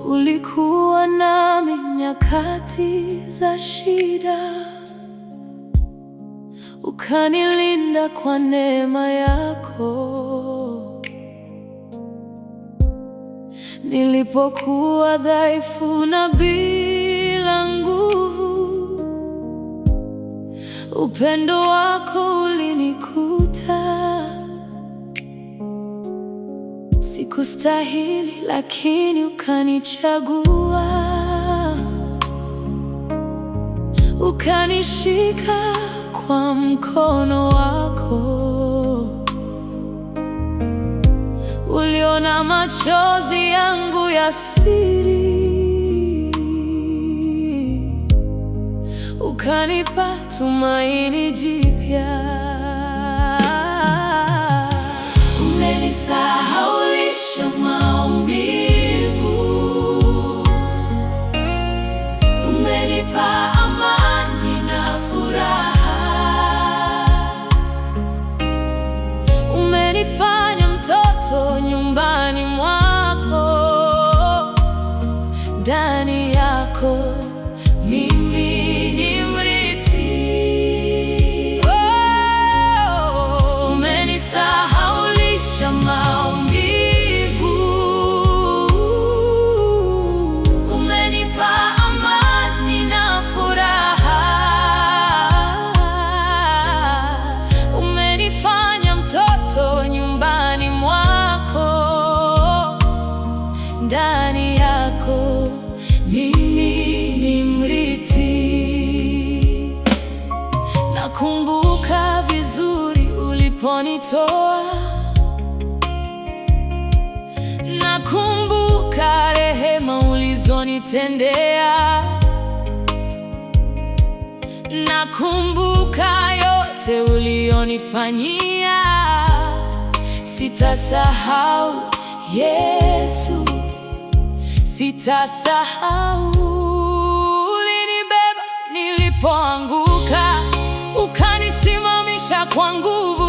Ulikuwa nami nyakati za shida, ukanilinda kwa neema yako. Nilipokuwa dhaifu na bila nguvu, upendo wako ulinikuta. Sikustahili, lakini ukanichagua, ukanishika kwa mkono wako. Uliona machozi yangu ya siri, ukanipa tumaini jipya. Umenisahaulisha maumivu, umenipa amani na furaha, umenifanya mtoto nyumbani mwako. Ndani yako mimi ni mrithi. Umenisahaulisha maumivu, umenipa amani na furaha, umenifanya mtoto nyumbani mwako. Ndani yako mimi ni mrithi. Nakumbuka vizuri uliponitoa, nakumbuka rehema ulizonitendea, nakumbuka yote ulionifanyia. Sitasahau Yesu, sitasahau. Ulinibeba nilipoanguka, ukanisimamisha kwa nguvu.